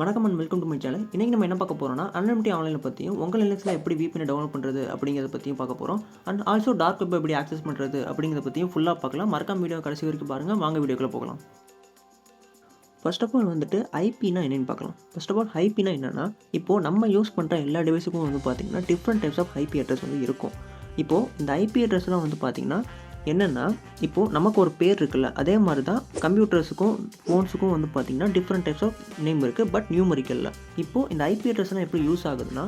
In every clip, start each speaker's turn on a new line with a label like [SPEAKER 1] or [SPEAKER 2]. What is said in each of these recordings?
[SPEAKER 1] வணக்கம் and welcome to my channel. இன்றைக்கி நம்ம என்ன பார்க்க போகிறோம்னா அன்லிமிட்டட் ஆன்லைனை பற்றியும் உங்கள் லினக்ஸில் எப்படி VPN டவுன்லோட் பண்ணுறது அப்படிங்கிறத பற்றியும் பார்க்க போகிறோம். அண்ட் ஆல்சோ டார்க் வெப் எப்படி ஆக்சஸ் பண்ணுறது அப்படிங்கிறத பற்றியும் ஃபுல்லாக பார்க்கலாம். மறக்காம வீடியோ கடைசி வரைக்கும் பாருங்கள். வாங்க வீடியோக்குள்ளே போகலாம். ஃபர்ஸ்ட் ஆஃப் ஆல் வந்துட்டு ஐபினா என்னென்னு பார்க்கலாம். ஃபர்ஸ்ட் ஆஃப் ஆல் ஐபினா என்னென்னா, இப்போது நம்ம யூஸ் பண்ணுற எல்லா டிவைஸுக்கும் வந்து பார்த்திங்கன்னா different types of IP address வந்து இருக்கும். இப்போது இந்த ஐபி அட்ரஸ்லாம் வந்து பார்த்திங்கன்னா என்னென்னா, இப்போது நமக்கு ஒரு பேர் இருக்குல்ல, அதே மாதிரி தான் கம்ப்யூட்டர்ஸுக்கும் ஃபோன்ஸுக்கும் வந்து பார்த்திங்கன்னா டிஃப்ரெண்ட் டைப்ஸ் ஆஃப் நேம் இருக்குது, பட் நியூமரிக்கலில். இப்போது இந்த ஐபி அட்ரஸ்லாம் எப்படி யூஸ் ஆகுதுன்னா,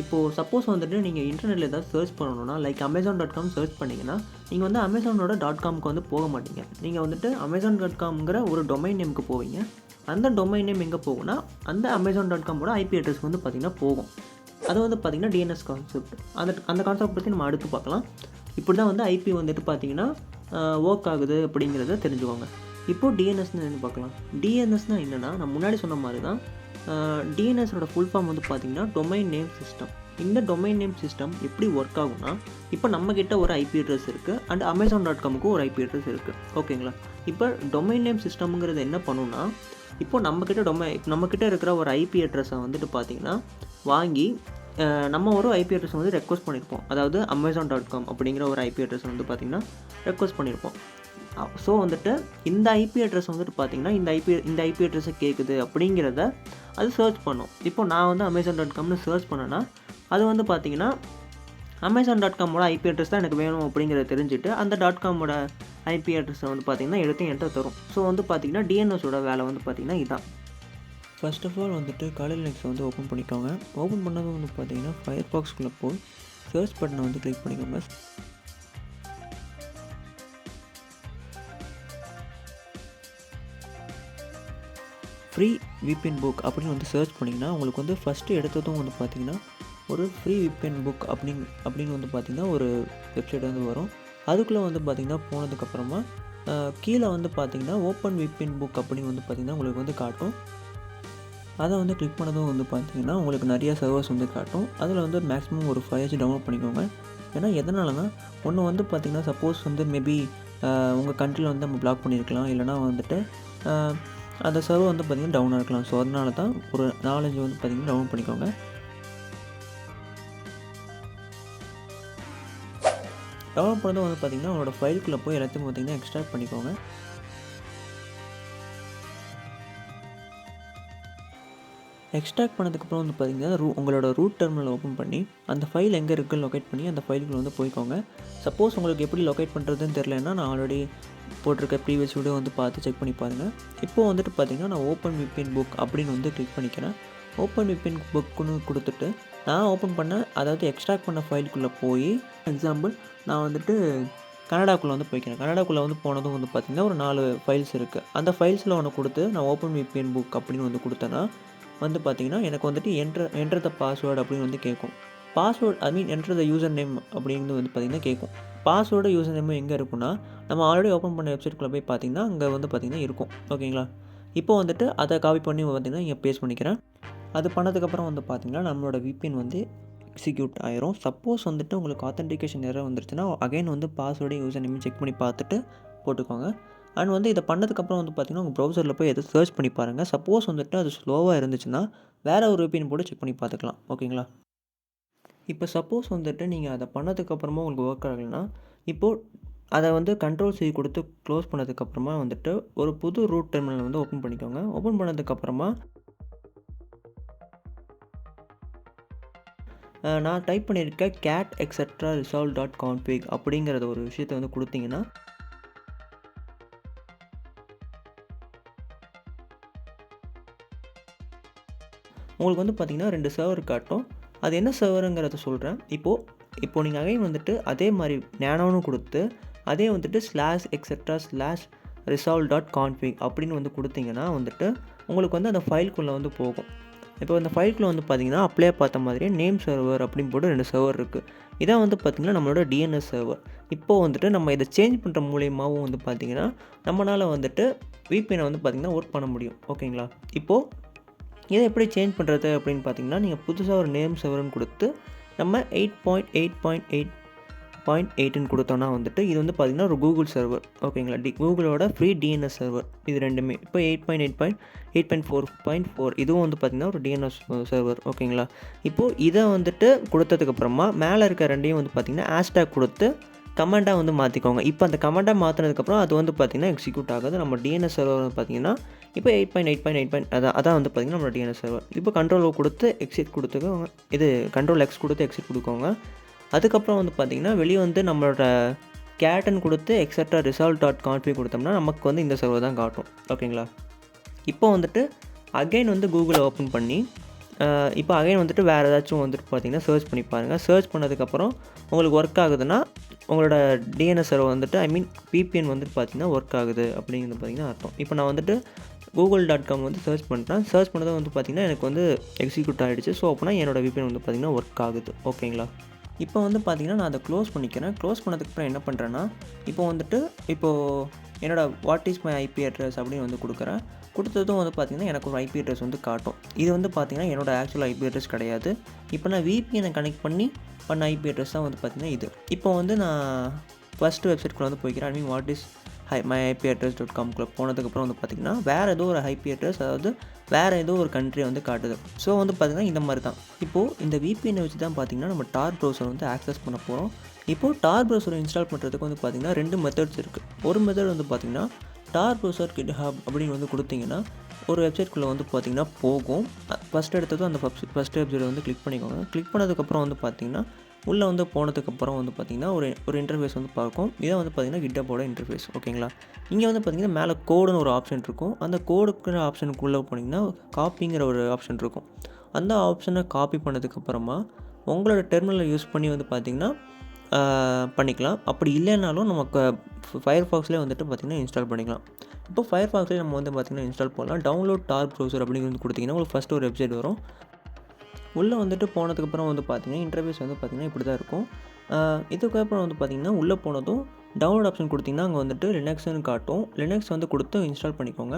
[SPEAKER 1] இப்போது சப்போஸ் வந்துட்டு நீங்கள் இன்டர்நெட்டில் ஏதாவது சர்ச் பண்ணணும்னா, லைக் Amazon.com சர்ச் பண்ணிங்கன்னா, நீங்கள் வந்து அமேசானோட .comக்கு வந்து போக மாட்டீங்க. நீங்கள் வந்துட்டு Amazon.comங்கிற ஒரு டொமைன் நேமுக்கு போவீங்க. அந்த டொமைன் நேம் எங்கே போகும்னா, அந்த Amazon.comோட ஐபி அட்ரஸ்க்கு வந்து பார்த்திங்கன்னா போகும். அது வந்து பார்த்திங்கன்னா டிஎன்எஸ் கான்செப்ட். அந்த கான்செப்ட் பற்றி நம்ம அடுத்து பார்க்கலாம். இப்படி தான் வந்து ஐபி வந்துட்டு பார்த்திங்கன்னா ஒர்க் ஆகுது அப்படிங்கிறத தெரிஞ்சுக்கோங்க. இப்போது டிஎன்எஸ்னு என்ன பார்க்கலாம். டிஎன்எஸ்னால் என்னென்னா, நான் முன்னாடி சொன்ன மாதிரி தான் டிஎன்எஸோட ஃபுல் ஃபார்ம் வந்து பார்த்திங்கன்னா டொமைன் நேம் சிஸ்டம். இந்த டொமைன் நேம் சிஸ்டம் எப்படி ஒர்க் ஆகும்னா, இப்போ நம்மக்கிட்ட ஒரு ஐபி அட்ரஸ் இருக்குது அண்ட் Amazon.comக்கு ஒரு ஐபி அட்ரஸ் இருக்குது. ஓகேங்களா. இப்போ டொமைன் நேம் சிஸ்டம்ங்கிறது என்ன பண்ணுன்னா, இப்போது நம்மக்கிட்ட இருக்கிற ஒரு ஐபி அட்ரஸை வந்துட்டு பார்த்திங்கன்னா வாங்கி நம்ம ஒரு ஐபி அட்ரஸ் வந்து ரெக்வஸ்ட் பண்ணியிருப்போம். அதாவது Amazon.com அப்படிங்கிற ஒரு ஐபி அட்ரஸ் வந்து பார்த்திங்கன்னா ரெக்வஸ்ட் பண்ணியிருப்போம். ஸோ வந்துட்டு இந்த ஐபி அட்ரஸ் வந்துட்டு பார்த்திங்கன்னா இந்த ஐபி அட்ரஸை கேட்குது அப்படிங்கிறத அது சர்ச் பண்ணும். இப்போ நான் வந்து Amazon.comனு சர்ச் பண்ணேன்னா அது வந்து பார்த்திங்கன்னா Amazon.comோட ஐபி அட்ரஸ் தான் எனக்கு வேணும் அப்படிங்கிறத தெரிஞ்சுட்டு அந்த .comோட ஐபி அட்ரஸை வந்து பார்த்திங்கன்னா எடுத்து என்கிட்ட தரும். ஸோ வந்து பார்த்திங்கன்னா டிஎன்எஸோட வேலை வந்து பார்த்திங்கன்னா இதுதான். ஃபர்ஸ்ட் ஆஃப் ஆல் வந்துட்டு காலை லினக்ஸை வந்து ஓப்பன் பண்ணிக்கோங்க. ஓப்பன் பண்ணதும் வந்து பார்த்தீங்கன்னா ஃபயர்பாக்ஸ்குள்ளே போய் சர்ச் பட்டனை வந்து கிளிக் பண்ணிக்கோங்க. ஃப்ரீ VPN புக் அப்படின்னு வந்து சர்ச் பண்ணிங்கன்னா உங்களுக்கு வந்து ஃபஸ்ட்டு எடுத்ததும் வந்து பார்த்திங்கன்னா ஒரு ஃப்ரீ VPN புக் அப்படின்னு வந்து பார்த்திங்கன்னா ஒரு வெப்சைட் வந்து வரும். அதுக்குள்ளே வந்து பார்த்திங்கன்னா போனதுக்கப்புறமா கீழே வந்து பார்த்திங்கன்னா ஓப்பன் VPN புக் அப்படின்னு வந்து பார்த்திங்கன்னா உங்களுக்கு வந்து காட்டும். அதை வந்து கிளிக் பண்ணதும் வந்து பார்த்திங்கன்னா உங்களுக்கு நிறையா சர்வர்ஸ் வந்து காட்டும். அதில் வந்து மேக்ஸிமம் ஒரு 5 டவுன்லோட் பண்ணிக்கோங்க. ஏன்னா எதனாலனா, ஒன்று வந்து பார்த்திங்கன்னா சப்போஸ் வந்து மேபி உங்கள் கண்ட்ரியில் வந்து நம்ம பிளாக் பண்ணியிருக்கலாம், இல்லைனா வந்துட்டு அந்த சர்வர் வந்து பார்த்திங்கன்னா டவுனாக இருக்கலாம். ஸோ அதனால தான் ஒரு 4-5 வந்து பார்த்திங்கன்னா டவுன்லோட் பண்ணிக்கோங்க. டவுன்லோட் பண்ணதும் வந்து பார்த்திங்கன்னா உங்களோட ஃபைலுக்குள்ளே போய் எல்லாத்தையும் பார்த்திங்கன்னா எக்ஸ்ட்ராக்ட் பண்ணிக்கோங்க. எக்ஸ்ட்ராக்ட் பண்ணதுக்கப்புறம் வந்து பார்த்திங்கன்னா உங்களோட ரூட் டெர்மினல் ஓப்பன் பண்ணி அந்த ஃபைல் எங்கே இருக்குன்னு லொக்கேட் பண்ணி அந்த ஃபைலுக்குள்ள வந்து போய்க்கோங்க. சப்போஸ் உங்களுக்கு எப்படி லொக்கேட் பண்ணுறதுன்னு தெரியலன்னா நான் ஆல்ரெடி போட்டிருக்க ப்ரீவியஸ் வீடியோ வந்து பார்த்து செக் பண்ணி பாருங்கள். இப்போது வந்துட்டு பார்த்திங்கன்னா நான் ஓப்பன் VPN புக் அப்படின்னு வந்து கிளிக் பண்ணிக்கிறேன். ஓப்பன் VPN புக்குன்னு கொடுத்துட்டு நான் ஓப்பன் பண்ண, அதாவது எக்ஸ்ட்ராக்ட் பண்ண ஃபைலுக்குள்ளே போய் எக்ஸாம்பிள் நான் வந்துட்டு கனடாக்குள்ளே வந்து போய்க்கிறேன். கனடாக்குள்ளே வந்து போனதும் வந்து பார்த்திங்கன்னா ஒரு 4 ஃபைல்ஸ் இருக்குது. அந்த ஃபைல்ஸில் ஒன்று கொடுத்து நான் ஓப்பன் VPN புக் அப்படின்னு வந்து கொடுத்தேன்னா வந்து பார்த்திங்கன்னா எனக்கு வந்துட்டு என்டர் த பாஸ்வேர்டு அப்படின்னு வந்து கேட்கும். Password enter the user name அப்படின்னு வந்து பார்த்திங்கன்னா கேட்கும். பாஸ்வேர்டு யூசர் நேமும் எங்கே இருக்குன்னா, நம்ம ஆல்ரெடி ஓப்பன் பண்ண வெப்சைட்குள்ளே போய் பார்த்திங்கன்னா அங்கே வந்து பார்த்திங்கன்னா இருக்கும். ஓகேங்களா. இப்போ வந்துட்டு அதை காப்பி பண்ணி பார்த்திங்கன்னா இங்கே பேஸ்ட் பண்ணிக்கிறேன். அது பண்ணதுக்கப்புறம் வந்து பார்த்திங்கன்னா நம்மளோட VPN வந்து எக்ஸிக்யூட் ஆயிரும். சப்போஸ் வந்துட்டு உங்களுக்கு ஆத்தென்டிகேஷன் எரர் வந்துருச்சுன்னா அகைன் வந்து பாஸ்வேர்டு யூசர் நேம் செக் பண்ணி பார்த்துட்டு போட்டுக்கோங்க. அண்ட் வந்து இதை பண்ணதுக்கப்புறம் வந்து பார்த்திங்கன்னா உங்கள் ப்ரௌசரில் போய் எதை சர்ச் பண்ணி பாருங்கள். சப்போஸ் வந்துட்டு அது ஸ்லோவாக இருந்துச்சுன்னா வேறு ஒரு VPN போட்டு செக் பண்ணி பார்த்துக்கலாம். ஓகேங்களா. இப்போ சப்போஸ் வந்துட்டு நீங்கள் அதை பண்ணதுக்கப்புறமா உங்களுக்கு ஒர்க் ஆகலைன்னா, இப்போது அதை வந்து Ctrl+C கொடுத்து க்ளோஸ் பண்ணதுக்கப்புறமா வந்துட்டு ஒரு புது ரூட் டெர்மினல் வந்து ஓப்பன் பண்ணிக்கோங்க. ஓப்பன் பண்ணதுக்கப்புறமா நான் டைப் பண்ணியிருக்க cat etc resolve.config அப்படிங்கிறத ஒரு விஷயத்தை வந்து கொடுத்தீங்கன்னா உங்களுக்கு வந்து பார்த்திங்கன்னா 2 சர்வர் காட்டும். அது என்ன சர்வருங்கிறத சொல்கிறேன். இப்போது நீங்கள் அகைன் வந்துட்டு அதே மாதிரி நேனோன்னு கொடுத்து அதே வந்துட்டு /etc/resolve.config அப்படின்னு வந்து கொடுத்தீங்கன்னா வந்துட்டு உங்களுக்கு வந்து அந்த ஃபைலுக்குள்ளே வந்து போகும். இப்போ இந்த ஃபைலுக்குள்ளே வந்து பார்த்திங்கன்னா அப்படியே பார்த்த மாதிரியே நேம் சர்வர் அப்படின்னு போட்டு 2 சர்வர் இருக்குது. இதான் வந்து பார்த்திங்கன்னா நம்மளோட டிஎன்எஸ் சர்வர். இப்போது வந்துட்டு நம்ம இதை சேஞ்ச் பண்ணுற மூலியமாகவும் வந்து பார்த்திங்கன்னா நம்மளால் வந்துட்டு VPN வந்து பார்த்திங்கன்னா ஒர்க் பண்ண முடியும். ஓகேங்களா. இப்போது இதை எப்படி சேஞ்ச் பண்ணுறது அப்படின்னு பார்த்தீங்கன்னா, நீங்கள் புதுசாக ஒரு நேம் சர்வர்னு கொடுத்து நம்ம 8.8.8 8.8ன்னு கொடுத்தோன்னா வந்துட்டு இது வந்து பார்த்திங்கன்னா ஒரு கூகுள் சர்வர். ஓகேங்களா, கூகுளோட ஃப்ரீ டிஎன்எஸ் சர்வர் இது ரெண்டுமே. இப்போ 8.4 இதுவும் வந்து பார்த்திங்கன்னா ஒரு டிஎன்எஸ் சர்வர். ஓகேங்களா, இப்போது இதை வந்துட்டு கொடுத்ததுக்கப்புறமா மேலே இருக்க ரெண்டையும் வந்து பார்த்திங்கன்னா ஹேஷ்டேக் கொடுத்து கமெண்டாக வந்து மாற்றிக்கோங்க. இப்போ அந்த கமெண்டாக மாற்றினதுக்கப்புறம் அது வந்து பார்த்திங்கன்னா எக்ஸிக்யூட் ஆகுது. நம்ம டிஎன்எஸ் சர்வர் வந்து பார்த்திங்கன்னா இப்போ 8.8 அதான் வந்து பார்த்திங்கன்னா நம்ம டிஎன்எஸ் சர்வர். இப்போ கண்ட்ரோல் கொடுத்து எக்ஸிட் கொடுத்துக்கோங்க. இது கண்ட்ரோல் எக்ஸ் கொடுத்து எக்ஸிட் கொடுக்கோங்க. அதுக்கப்புறம் வந்து பார்த்திங்கன்னா வெளியே வந்து நம்மளோட கேட்டன் கொடுத்து எக்ஸட்ரா resolve.config கொடுத்தோம்னா நமக்கு வந்து இந்த சர்வர் தான் காட்டும். ஓகேங்களா, இப்போ வந்துட்டு அகைன் வந்து கூகுளை ஓப்பன் பண்ணி இப்போ அகைன் வந்துட்டு வேறு ஏதாச்சும் வந்துட்டு பார்த்திங்கன்னா சர்ச் பண்ணி பாருங்கள். சர்ச் பண்ணதுக்கப்புறம் உங்களுக்கு ஒர்க் ஆகுதுன்னா உங்களோட டிஎன்எஸ் சர்வர் வந்துட்டு VPN வந்துட்டு பார்த்திங்கன்னா ஒர்க் ஆகுது அப்படிங்கிறது பார்த்திங்கன்னா அர்த்தம். இப்போ நான் வந்துட்டு google.com வந்து சர்ச் பண்ணுறேன். சர்ச் பண்ணது வந்து பார்த்திங்கன்னா எனக்கு வந்து எக்ஸிக்யூட் ஆகிடுச்சு. ஸோ அப்படின்னா என்னோடய VPN வந்து பார்த்திங்கன்னா ஒர்க் ஆகுது. ஓகேங்களா, இப்போ வந்து பார்த்திங்கன்னா நான் அதை க்ளோஸ் பண்ணிக்கிறேன். க்ளோஸ் பண்ணதுக்கப்புறம் என்ன பண்ணுறேன்னா இப்போது என்னோடய what is my IP address அப்படின்னு வந்து கொடுக்குறேன். கொடுத்ததும் வந்து பார்த்திங்கன்னா எனக்கு ஒரு ஐபி அட்ரஸ் வந்து காட்டும். இது வந்து பார்த்திங்கன்னா என்னோடய ஆக்சுவல் ஐபி அட்ரஸ் கிடையாது. இப்போ நான் VPN கனெக்ட் பண்ணி பண்ண ஐபி அட்ரஸ் தான் வந்து பார்த்திங்கன்னா இது. இப்போ வந்து நான் ஃபஸ்ட்டு வெப்சைட்குள்ளே வந்து போய்க்கிறேன். வாட் இஸ் myipaddress.comக்குள்ளே போனதுக்கப்புறம் வந்து பார்த்திங்கன்னா வேறு ஏதோ ஒரு ஐபி அட்ரஸ், அதாவது வேறு ஏதோ ஒரு கண்ட்ரி வந்து காட்டுது. ஸோ வந்து பார்த்திங்கன்னா இந்த மாதிரி தான். இப்போது இந்த VPN வச்சு தான் பார்த்திங்கன்னா நம்ம TOR ப்ரௌசர் வந்து ஆக்சஸ் பண்ண போகிறோம். இப்போது TOR ப்ரௌசரை இன்ஸ்டால் பண்ணுறதுக்கு வந்து பார்த்திங்கன்னா 2 மெத்தட்ஸ் இருக்குது. ஒரு மெத்தட் வந்து பார்த்திங்கன்னா TOR ப்ரௌசர் GitHub அப்படின்னு வந்து கொடுத்திங்கன்னா ஒரு வெப்சைட்குள்ளே வந்து பார்த்திங்கன்னா போகும். ஃபஸ்ட் எடுத்ததும் அந்த ஃபஸ்ட் வெப்சைட்டை வந்து கிளிக் பண்ணிக்கோங்க. கிளிக் பண்ணதுக்கப்புறம் வந்து பார்த்திங்கன்னா உள்ளே வந்து போனதுக்கப்புறம் வந்து பார்த்திங்கன்னா ஒரு இன்டர்ஃபேஸ் வந்து பார்க்கும். இதை வந்து பார்த்திங்கன்னா GitHubோட இன்டர்ஃபேஸ். ஓகேங்களா, இங்கே வந்து பார்த்திங்கன்னா மேலே கோடுன்னு ஒரு ஆப்ஷன் இருக்கும். அந்த கோடுக்குற ஆப்ஷனுக்குள்ளே போனீங்கன்னா காப்பிங்கிற ஒரு ஆப்ஷன் இருக்கும். அந்த ஆப்ஷனை காப்பி பண்ணதுக்கப்புறமா உங்களோட டெர்மினலை யூஸ் பண்ணி வந்து பார்த்திங்கன்னா பண்ணிக்கலாம். அப்படி இல்லைனாலும் நமக்கு ஃபயர்ஃபாக்ஸ்லேயே வந்துட்டு பார்த்திங்கன்னா இன்ஸ்டால் பண்ணிக்கலாம். இப்போ ஃபயர்ஃபாக்ஸ்லேயே நம்ம வந்து பார்த்திங்கன்னா இன்ஸ்டால் பண்ணலாம். டவுன்லோட் TOR ப்ரௌசர் அப்படிங்கிறது கொடுத்திங்கன்னா உங்களுக்கு ஃபஸ்ட்டு ஒரு வெப்சைட் வரும். உள்ளே வந்துட்டு போனதுக்கப்புறம் வந்து பார்த்திங்கன்னா இன்டர்ஃபேஸ் வந்து பார்த்திங்கன்னா இப்படி தான் இருக்கும். இதுக்கப்புறம் வந்து பார்த்திங்கன்னா உள்ளே போனதும் டவுன்லோட் ஆப்ஷன் கொடுத்திங்கன்னா அங்கே வந்துட்டு லினக்ஸ்னு காட்டும். லினக்ஸ் வந்து கொடுத்து இன்ஸ்டால் பண்ணிக்கோங்க.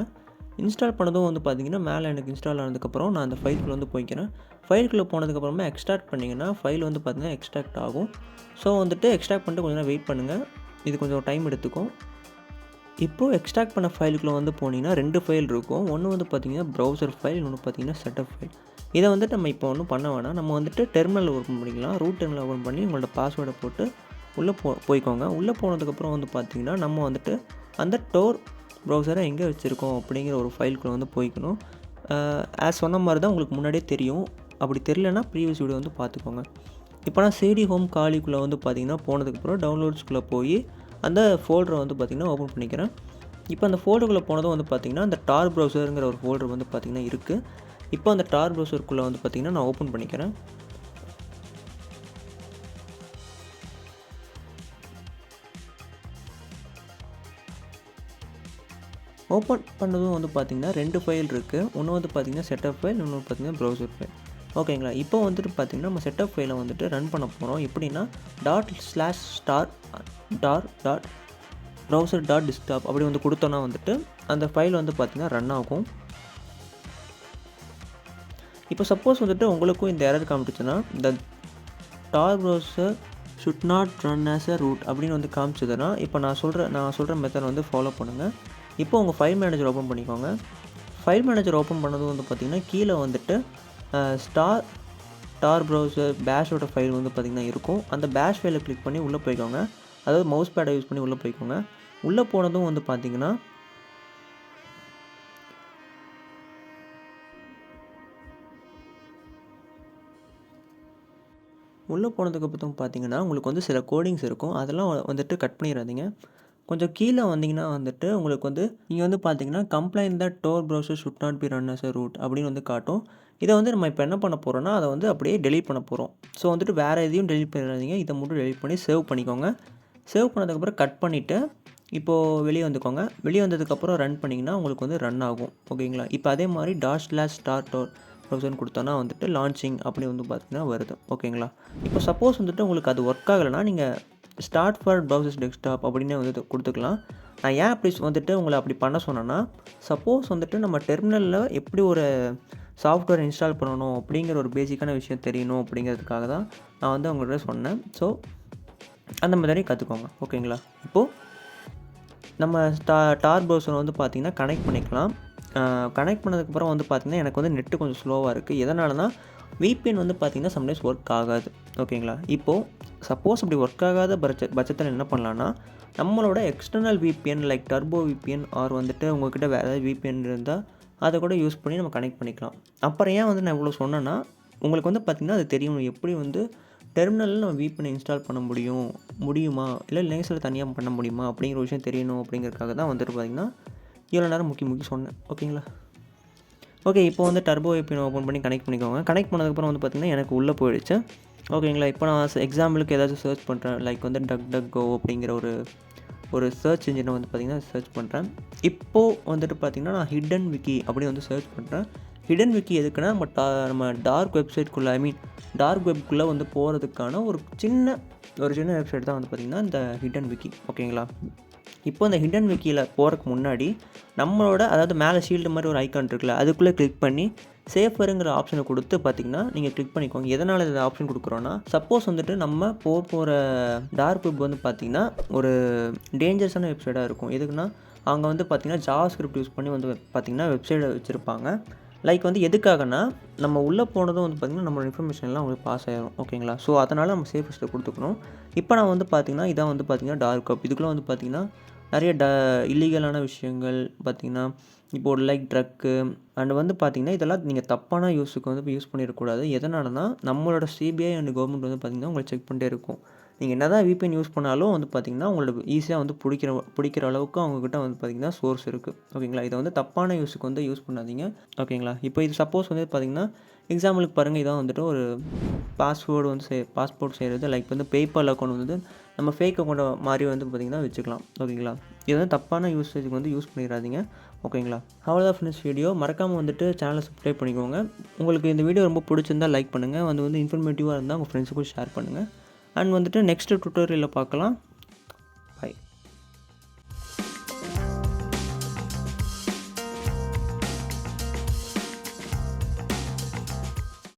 [SPEAKER 1] இன்ஸ்டால் பண்ணதும் வந்து பார்த்திங்கன்னா மேலே எனக்கு இன்ஸ்டால் ஆனதுக்கப்புறம் நான் அந்த ஃபைலுக்குள்ளே வந்து போய்க்கிறேன். ஃபைலுக்குள்ளே போனதுக்கப்புறமா எக்ஸ்ட்ராக்ட் பண்ணிங்கன்னா ஃபைல் வந்து பார்த்திங்கன்னா எக்ஸ்ட்ராக்ட் ஆகும். ஸோ வந்துட்டு எக்ஸ்ட்ராக்ட் பண்ணிட்டு கொஞ்சம் நேரம் வெயிட் பண்ணுங்கள். இது கொஞ்சம் டைம் எடுத்துக்கும். இப்போது எக்ஸ்ட்ராக்ட் பண்ண ஃபைலுக்குள்ளே வந்து போனீங்கன்னா 2 ஃபைல் இருக்கும். ஒன்று வந்து பார்த்திங்கன்னா ப்ரௌசர் ஃபைல், இன்னொன்று பார்த்திங்கன்னா செட்டப் ஃபைல். இதை வந்துட்டு நம்ம இப்போ ஒன்றும் பண்ண வேணாம். நம்ம வந்துட்டு டெர்மினல் ஓப்பன் பண்ணிக்கலாம். ரூட் டெர்மினல் ஓப்பன் பண்ணி உங்களோட பாஸ்வேர்டை போட்டு உள்ளே போய்க்கோங்க. உள்ளே போனதுக்கப்புறம் வந்து பார்த்திங்கன்னா நம்ம வந்துட்டு அந்த TOR ப்ரௌசரை எங்கே வச்சுருக்கோம் அப்படிங்கிற ஒரு ஃபைலுக்குள்ளே வந்து போய்க்கணும். சொன்ன மாதிரி தான் உங்களுக்கு முன்னாடியே தெரியும். அப்படி தெரியலனா ப்ரீவியஸ் வீடியோ வந்து பார்த்துக்கோங்க. இப்போ நான் CD ஹோம் காலிக்குள்ளே வந்து பார்த்திங்கன்னா போனதுக்கப்புறம் டவுன்லோட்ஸ்குள்ளே போய் அந்த ஃபோல்டரை வந்து பார்த்திங்கன்னா ஓப்பன் பண்ணிக்கிறேன். இப்போ அந்த ஃபோல்டருக்குள்ளே போனதும் வந்து பார்த்திங்கன்னா அந்த TOR ப்ரௌசருங்கிற ஒரு ஃபோல்டர் வந்து பார்த்திங்கன்னா இருக்குது. இப்போ அந்த TOR ப்ரௌசருக்குள்ளே வந்து பார்த்திங்கன்னா நான் ஓப்பன் பண்ணிக்கிறேன். ஓப்பன் பண்ணதும் வந்து பார்த்திங்கன்னா 2 ஃபைல் இருக்குது. ஒன்று வந்து பார்த்திங்கன்னா செட்டப் ஃபைல், இன்னொன்று பார்த்திங்கன்னா ப்ரௌசர் ஃபைல். ஓகேங்களா, இப்போ வந்துட்டு பார்த்திங்கன்னா நம்ம செட்டப் ஃபைலை வந்துட்டு ரன் பண்ண போகிறோம். எப்படின்னா ./star.browser.desktop அப்படி வந்து கொடுத்தோன்னா வந்துட்டு அந்த ஃபைல் வந்து பார்த்திங்கன்னா ரன் ஆகும். இப்போ சப்போஸ் வந்துட்டு உங்களுக்கும் இந்த எரர் காமிச்சுன்னா இந்த TOR browser should not run as a root அப்படின்னு வந்து காமிச்சதுன்னா இப்போ நான் சொல்கிற மெத்தட் வந்து ஃபாலோ பண்ணுங்கள். இப்போ உங்கள் ஃபைல் மேனேஜர் ஓப்பன் பண்ணிக்கோங்க. ஃபைல் மேனேஜர் ஓப்பன் பண்ணதும் வந்து பார்த்திங்கன்னா கீழே வந்துட்டு TOR ப்ரௌசர் பேஷோட ஃபைல் வந்து பார்த்திங்கன்னா இருக்கும். அந்த பேஷ் ஃபைலை கிளிக் பண்ணி உள்ளே போய்க்கோங்க. அதாவது மவுஸ் பேடை யூஸ் பண்ணி உள்ளே போய்க்கோங்க. உள்ளே போனதும் வந்து பார்த்திங்கன்னா உள்ளே போனதுக்கப்புறம் பார்த்திங்கன்னா உங்களுக்கு வந்து சில கோடிங்ஸ் இருக்கும். அதெல்லாம் வந்துட்டு கட் பண்ணிடாதீங்க. கொஞ்சம் கீழே வந்தீங்கன்னா வந்துட்டு உங்களுக்கு வந்து நீங்கள் வந்து பார்த்தீங்கன்னா complaint that TOR browser should not be run as a root அப்படின்னு வந்து காட்டும். இதை வந்து நம்ம இப்போ என்ன பண்ண போகிறோம்னா அதை வந்து அப்படியே டெலீட் பண்ண போகிறோம். ஸோ வந்துட்டு வேறு எதையும் டெலீட் பண்ணிடாதீங்க. இதை மட்டும் டெலீட் பண்ணி சேவ் பண்ணிக்கோங்க. சேவ் பண்ணதுக்கப்புறம் கட் பண்ணிவிட்டு இப்போது வெளியே வந்துக்கோங்க. வெளியே வந்ததுக்கப்புறம் ரன் பண்ணிங்கன்னா உங்களுக்கு வந்து ரன் ஆகும். ஓகேங்களா, இப்போ அதே மாதிரி ./start.tor ப்ரௌசர்னு கொடுத்தோன்னா வந்துட்டு லான்ச்சிங் அப்படி வந்து பார்த்திங்கன்னா வருது. ஓகேங்களா, இப்போ சப்போஸ் வந்துட்டு உங்களுக்கு அது ஒர்க் ஆகலைன்னா நீங்கள் ஸ்டார்ட் ஃபார் ப்ரௌசர்ஸ் டெஸ்க்டாப் அப்படின்னு வந்து கொடுத்துக்கலாம். நான் ஏன் அப்படி வந்துட்டு உங்களை அப்படி பண்ண சொன்னேன்னா, சப்போஸ் வந்துட்டு நம்ம டெர்மினலில் எப்படி ஒரு சாஃப்ட்வேர் இன்ஸ்டால் பண்ணணும் அப்படிங்கிற ஒரு பேசிக்கான விஷயம் தெரியணும் அப்படிங்கிறதுக்காக தான் நான் வந்து உங்கள்கிட்ட சொன்னேன். ஸோ அந்த மாதிரி கற்றுக்கோங்க. ஓகேங்களா? இப்போது நம்ம டார் ப்ரௌசரை வந்து பார்த்திங்கன்னா கனெக்ட் பண்ணிக்கலாம். கனெக்ட் பண்ணதுக்கப்புறம் வந்து பார்த்திங்கன்னா எனக்கு வந்து நெட்டு கொஞ்சம் ஸ்லோவாக இருக்குது. எதனாலனா VPN வந்து பார்த்திங்கன்னா சம்டைம்ஸ் ஒர்க் ஆகாது. ஓகேங்களா? இப்போது சப்போஸ் அப்படி ஒர்க் ஆகாத பட்சத்தில் என்ன பண்ணலான்னா, நம்மளோட external VPN like turbo VPN or வந்துட்டு உங்கள்கிட்ட வேறு ஏதாவது VPN இருந்தால் அதை கூட யூஸ் பண்ணி நம்ம கனெக்ட் பண்ணிக்கலாம். அப்புறம் ஏன் வந்து நான் இவ்வளோ சொன்னேன்னா, உங்களுக்கு வந்து பார்த்திங்கன்னா அது தெரியும் எப்படி வந்து டெர்மினலில் நம்ம VPN இன்ஸ்டால் பண்ண முடியுமா இல்லை லினக்ஸில் தனியாக பண்ண முடியுமா அப்படிங்கிற விஷயம் தெரியணும் அப்படிங்கிறதுக்காக தான் வந்துட்டு பார்த்திங்கன்னா இவ்வளோ நேரம் முக்கி சொன்னேன். ஓகேங்களா? ஓகே, இப்போ வந்து டர்போ VPN ஓப்பன் பண்ணி கனெக்ட் பண்ணிக்கோங்க. கனெக்ட் பண்ணதுக்கப்புறம் வந்து பார்த்திங்கன்னா எனக்கு உள்ளே போயிடுச்சு. ஓகேங்களா? இப்போ நான் எக்ஸாம்பிளுக்கு ஏதாச்சும் சர்ச் பண்ணுறேன். லைக் வந்து DuckDuckGo அப்படிங்கிற ஒரு சர்ச் இன்ஜினை வந்து பார்த்திங்கன்னா சர்ச் பண்ணுறேன். இப்போது வந்துட்டு பார்த்திங்கன்னா நான் ஹிடன் விக்கி அப்படின்னு வந்து சர்ச் பண்ணுறேன். ஹிடன் விக்கி எதுக்குன்னா நம்ம டார்க் வெப்சைட்குள்ளே டார்க் வெப்குள்ளே வந்து போகிறதுக்கான ஒரு சின்ன வெப்சைட் தான் வந்து பார்த்திங்கன்னா இந்த ஹிடன் விக்கி. ஓகேங்களா? இப்போ இந்த ஹிடன் விக்கியில் போகிறதுக்கு முன்னாடி அதாவது மேலே ஷீல்டு மாதிரி ஒரு ஐக்கான் இருக்குல்ல, அதுக்குள்ளே கிளிக் பண்ணி சேஃபருங்கிற ஆப்ஷனை கொடுத்து பார்த்திங்கன்னா நீங்கள் கிளிக் பண்ணிக்கோங்க. எதனால் இந்த ஆப்ஷன் கொடுக்குறோன்னா, சப்போஸ் வந்துட்டு நம்ம போகிற டார்க் வெப் வந்து பார்த்திங்கன்னா ஒரு டேஞ்சரஸான வெப்சைட்டாக இருக்கும். எதுக்குன்னா அவங்க வந்து பார்த்திங்கன்னா ஜாவாஸ்கிரிப்ட் யூஸ் பண்ணி வந்து பார்த்திங்கன்னா வெப்சைட்டை வச்சுருப்பாங்க. லைக் வந்து எதுக்காகனா நம்ம உள்ளே போனதும் வந்து பார்த்திங்கன்னா நம்மளோட இன்ஃபர்மேஷன்லாம் அவங்களுக்கு பாஸ் ஆகிடும். ஓகேங்களா? ஸோ அதனால் நம்ம சேஃபஸ்ட்டை கொடுத்துக்கணும். இப்போ நான் வந்து பார்த்திங்கன்னா இதான் வந்து பார்த்திங்கன்னா டார்க் வெப். இதுக்குள்ளே வந்து பார்த்திங்கன்னா நிறைய இல்லீகலான விஷயங்கள் பார்த்திங்கன்னா இப்போ ஒரு லைக் ட்ரக்கு அண்ட் வந்து பார்த்திங்கன்னா இதெல்லாம் நீங்கள் தப்பான யூஸுக்கு வந்து யூஸ் பண்ணிடக்கூடாது. எதனாலனா நம்மளோட CBI அண்ட் கவர்மெண்ட் வந்து பார்த்திங்கன்னா உங்களை செக் பண்ணிட்டே இருக்கும். நீங்கள் என்ன தான் VPN யூஸ் பண்ணாலும் வந்து பார்த்திங்கன்னா உங்களோட ஈஸியாக வந்து பிடிக்கிற அளவுக்கு அவங்கக்கிட்ட வந்து பார்த்திங்கன்னா சோர்ஸ் இருக்குது. ஓகேங்களா? இதை வந்து தப்பான யூஸுக்கு வந்து யூஸ் பண்ணாதீங்க. ஓகேங்களா? இப்போ இது சப்போஸ் வந்து பார்த்திங்கன்னா எக்ஸாம்பிளுக்கு பாருங்கள், இதான் வந்துட்டு ஒரு பாஸ்போர்ட் செய்கிறது. லைக் வந்து பேபால் அக்கௌண்ட் வந்து நம்ம ஃபேக் அக்கௌண்ட்டை மாதிரி வந்து பார்த்திங்கன்னா வச்சுக்கலாம். ஓகேங்களா? இது வந்து தப்பான யூசேஜுக்கு வந்து யூஸ் பண்ணிடாதீங்க. ஓகேங்களா? அவ்வளோதான் ஃப்ரெண்ட்ஸ் வீடியோ. மறக்காமல் வந்துட்டு சேனலை சப்ஸ்கிரைப் பண்ணிக்கோங்க. உங்களுக்கு இந்த வீடியோ ரொம்ப பிடிச்சிருந்தால் லைக் பண்ணுங்கள். வந்து இன்ஃபர்மேட்டிவாக இருந்தால் உங்கள் ஃப்ரெண்ட்ஸுக்கும் ஷேர் பண்ணுங்கள். அண்ட் வந்துட்டு நெக்ஸ்ட்டு டுட்டோரியலில் பார்க்கலாம்.